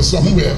somewhere,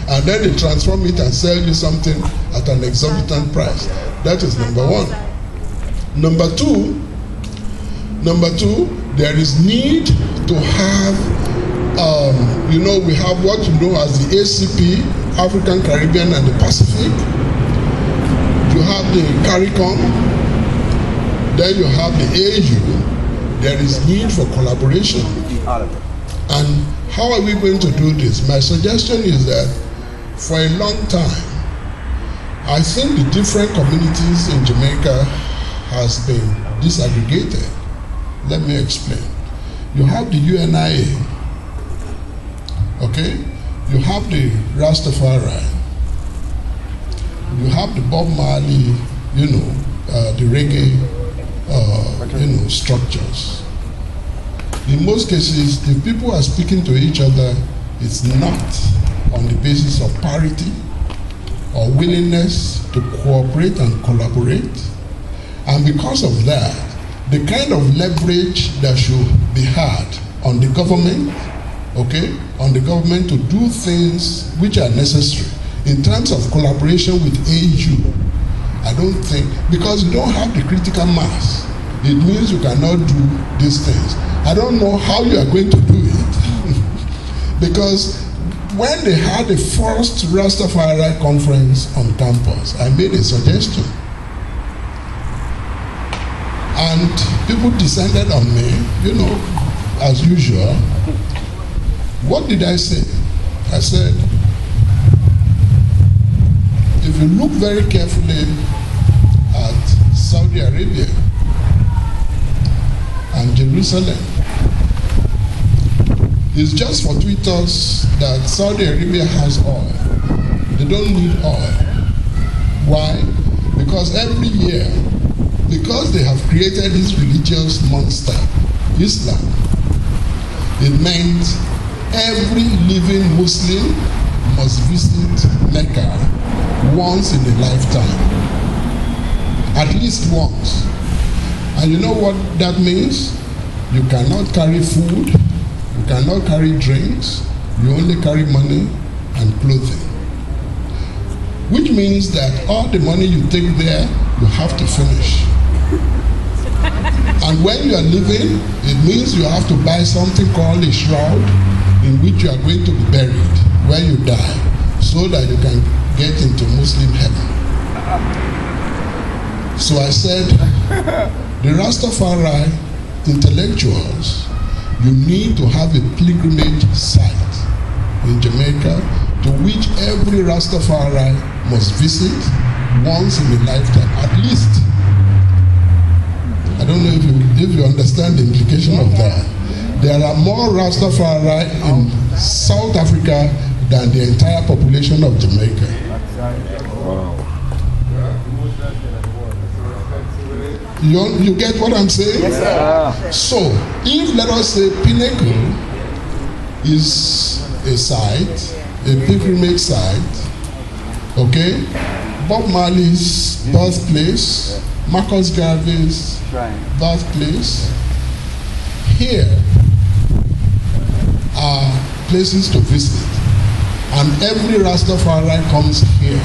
and then they transform it and sell you something at an exorbitant price. That is number one. Number two, there is need to have, we have what you know as the ACP, African, Caribbean, and the Pacific. You have the CARICOM, then you have the AU. There is need for collaboration. And how are we going to do this? My suggestion is that for a long time, I think the different communities in Jamaica has been disaggregated. Let me explain. You have the UNIA, okay? You have the Rastafari. You have the Bob Marley, the reggae, structures. In most cases, if people are speaking to each other, it's not on the basis of parity or willingness to cooperate and collaborate. And because of that, the kind of leverage that should be had on the government, on the government to do things which are necessary in terms of collaboration with AU, I don't think, because you don't have the critical mass, it means you cannot do these things. I don't know how you are going to do it because when they had the first Rastafari conference on campus, I made a suggestion. And people descended on me, as usual. What did I say? I said, if you look very carefully at Saudi Arabia and Jerusalem, it's just fortuitous that Saudi Arabia has oil. They don't need oil. Why? Because every year, because they have created this religious monster, Islam, it meant every living Muslim must visit Mecca once in a lifetime, at least once. And you know what that means? You cannot carry food, you cannot carry drinks, you only carry money and clothing. Which means that all the money you take there, you have to finish. And when you are leaving, it means you have to buy something called a shroud in which you are going to be buried when you die, so that you can get into Muslim heaven. So I said, the Rastafari intellectuals, you need to have a pilgrimage site in Jamaica to which every Rastafari must visit once in a lifetime, at least. I don't know if you understand the implication of that. There are more Rastafari in South Africa than the entire population of Jamaica. Wow. You get what I'm saying? Yes, sir. So, if let us say Pinnacle is a site, a pilgrimage site, okay? Bob Marley's birthplace, Marcus Garvey's birthplace, here are places to visit. And every Rastafari comes here.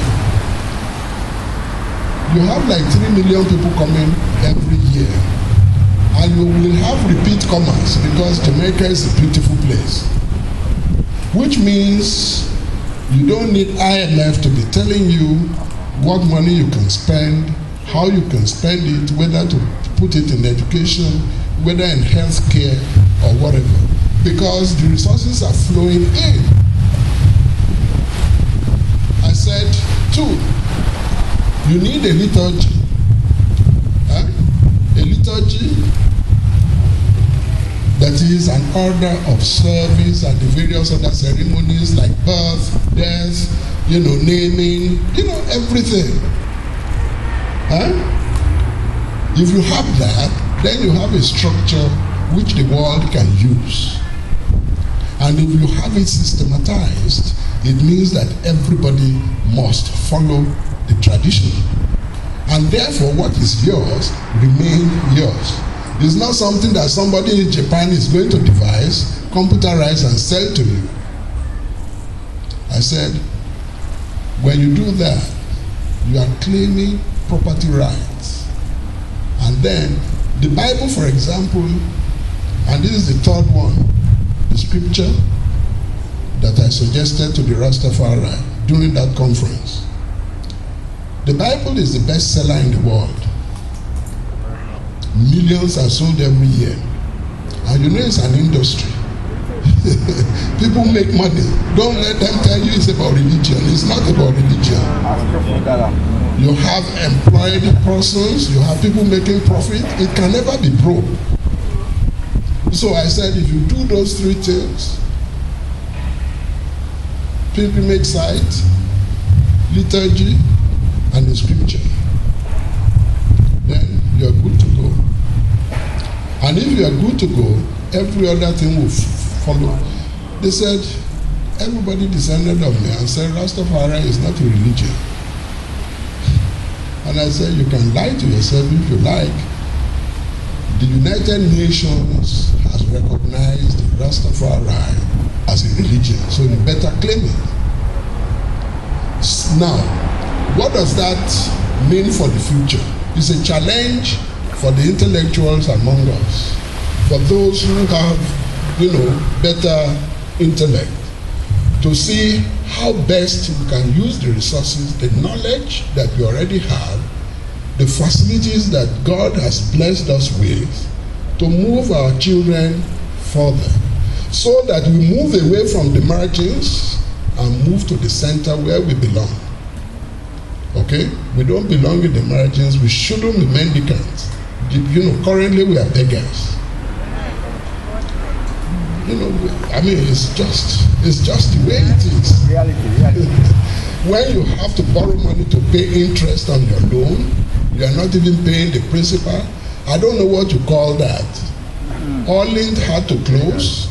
You have like 3 million people coming every year. And you will have repeat comers because Jamaica is a beautiful place. Which means you don't need IMF to be telling you what money you can spend, how you can spend it, whether to put it in education, whether in healthcare or whatever. Because the resources are flowing in. I said, 2, you need a liturgy. A liturgy that is an order of service and the various other ceremonies like birth, death, naming, everything. If you have that, then you have a structure which the world can use. And if you have it systematized, it means that everybody must follow the tradition. And therefore, what is yours remain yours. It's not something that somebody in Japan is going to devise, computerize, and sell to you. I said, when you do that, you are claiming property rights. And then the Bible, for example, and this is the third one, the scripture that I suggested to the Rastafari during that conference. The Bible is the bestseller in the world. Millions are sold every year. And you know it's an industry. People make money. Don't let them tell you it's about religion. It's not about religion. You have employed persons, you have people making profit. It can never be broke. So I said, if you do those three things, pilgrimage site, liturgy, and the scripture, then you're good to go. And if you are good to go, every other thing will follow. They said, everybody descended on me and said, Rastafari is not a religion. And I said, you can lie to yourself if you like. The United Nations has recognized Rastafari as a religion, so you better claim it. Now, what does that mean for the future? It's a challenge for the intellectuals among us, for those who have, better intellect, to see how best we can use the resources, the knowledge that we already have, the facilities that God has blessed us with, to move our children further, so that we move away from the margins and move to the center where we belong. Okay? We don't belong in the margins. We shouldn't be mendicants. Currently we are beggars. It's just the way it is. Reality. When you have to borrow money to pay interest on your loan, you are not even paying the principal. I don't know what you call that. Orland had to close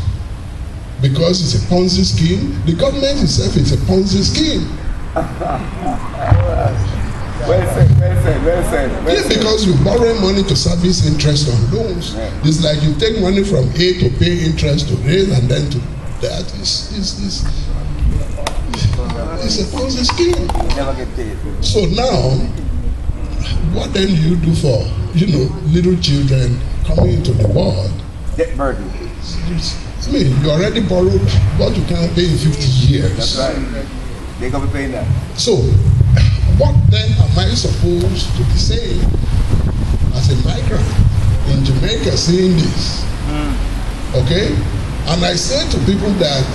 because it's a Ponzi scheme. The government itself is a Ponzi scheme. Well said. Yeah, because you borrow money to service interest on loans. Yeah. It's like you take money from A to pay interest to A and then to that. It's a Ponzi scheme. Never get paid. So now, what then do you do for little children coming into the world? Debt burden. You already borrowed what you can't pay in 50 years. That's right. They're gonna be paying that. So, what then am I supposed to be saying as a migrant in Jamaica seeing this? Okay? And I say to people that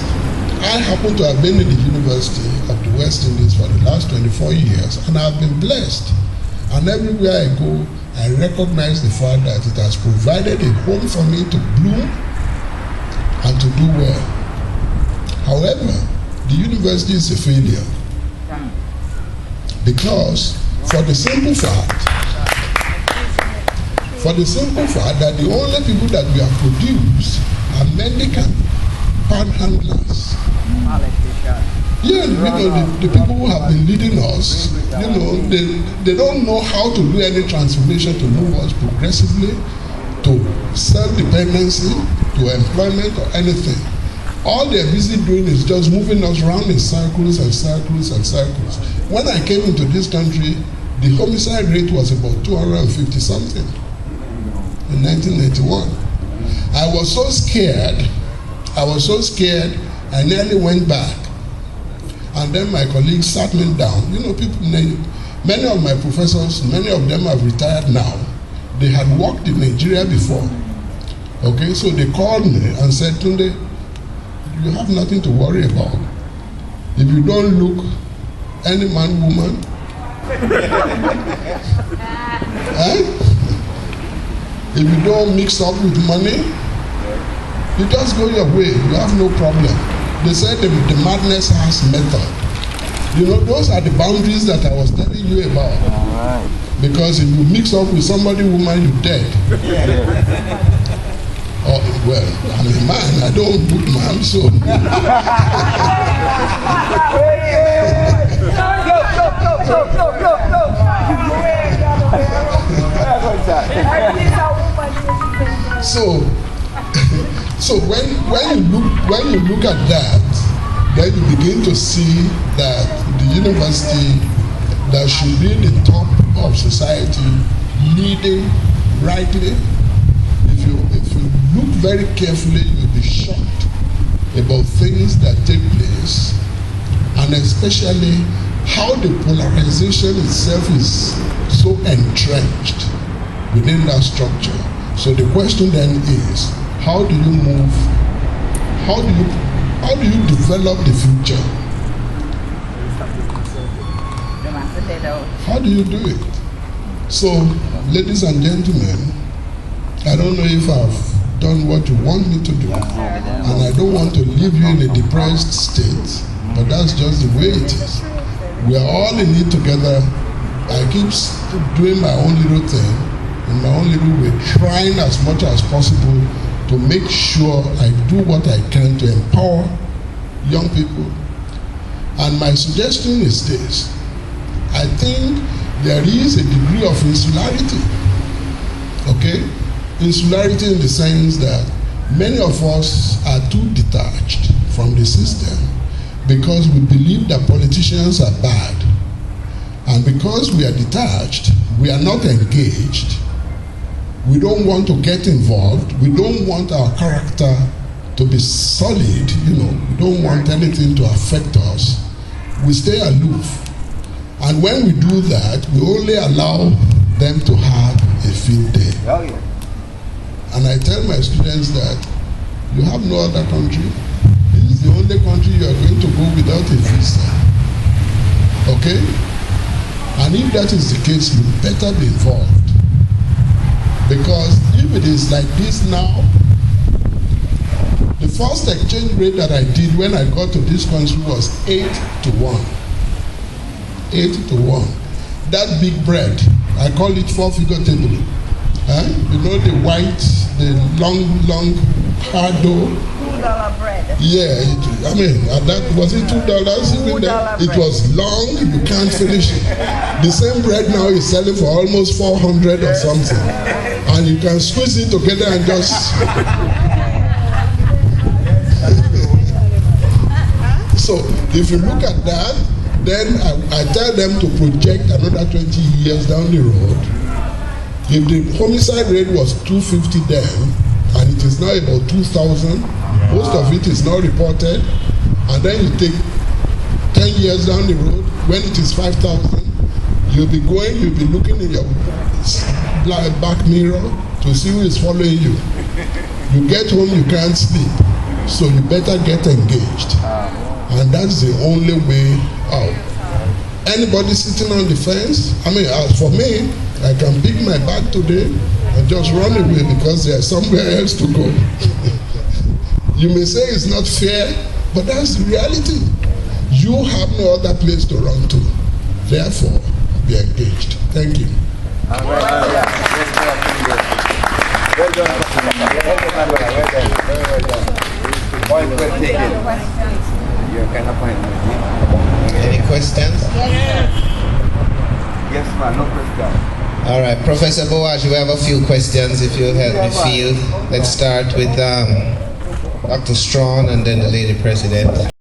I happen to have been in the University of the West Indies for the last 24 years, and I've been blessed. And everywhere I go, I recognize the fact that it has provided a home for me to bloom and to do well. However, the university is a failure. Because for the simple fact that the only people that we have produced are mendicant panhandlers. Yeah, the people who have been leading us, they don't know how to do any transformation to move us progressively to self-dependency, to employment or anything. All they're busy doing is just moving us around in circles and circles and circles. When I came into this country, the homicide rate was about 250 something in 1981. I was so scared, I nearly went back. And then my colleagues sat me down. Many of my professors, many of them have retired now. They had worked in Nigeria before. Okay, so they called me and said, Tunde, you have nothing to worry about. If you don't look any man, woman, if you don't mix up with money, you just go your way. You have no problem. They said the madness has method. Those are the boundaries that I was telling you about. Right. Because if you mix up with somebody, woman, you're dead. Oh, well, I'm a man, I don't book man, so. So when you look at that, then you begin to see that the university that should be the top of society leading rightly. If you look very carefully, you'll be shocked about things that take place, and especially how the polarization itself is so entrenched within that structure. So the question then is, how do you move? How do you develop the future? How do you do it? So, ladies and gentlemen, I don't know if I've done what you want me to do, and I don't want to leave you in a depressed state, but that's just the way it is. We are all in it together. I keep doing my own little thing, in my own little way, trying as much as possible to make sure I do what I can to empower young people. And my suggestion is this: I think there is a degree of insularity. Okay? Insularity in the sense that many of us are too detached from the system because we believe that politicians are bad. And because we are detached, we are not engaged. We don't want to get involved. We don't want our character to be solid, we don't want anything to affect us. We stay aloof. And when we do that, we only allow them to have a field day. Oh, yeah. And I tell my students that you have no other country. This is the only country you are going to go without a visa. Okay? And if that is the case, you better be involved. Because if it is like this now, the first exchange rate that I did when I got to this country was 8-1. 8-1. That big bread, I call it 4-figure table. You know the white, the long hard dough. $2 bread. Yeah, that was it $2 even then? It was long, you can't finish it. The same bread now is selling for almost 400 or something. And you can squeeze it together and just. So if you look at that, then I tell them to project another 20 years down the road. If the homicide rate was 250 then, and it is now about 2,000, most of it is not reported, and then you take 10 years down the road, when it is 5,000, you'll be looking in your back mirror to see who is following you. You get home, you can't sleep, so you better get engaged. And that's the only way out. Anybody sitting on the fence, as for me, I can pick my bag today and just run away because there's somewhere else to go. You may say it's not fair, but that's the reality. You have no other place to run to. Therefore, be engaged. Thank you. Well done. Well taken. You can appoint me. Any questions? Yes, ma'am. No question. All right, Professor Bawji, we have a few questions if you'll help me field. Let's start with Dr. Strawn and then the Lady President.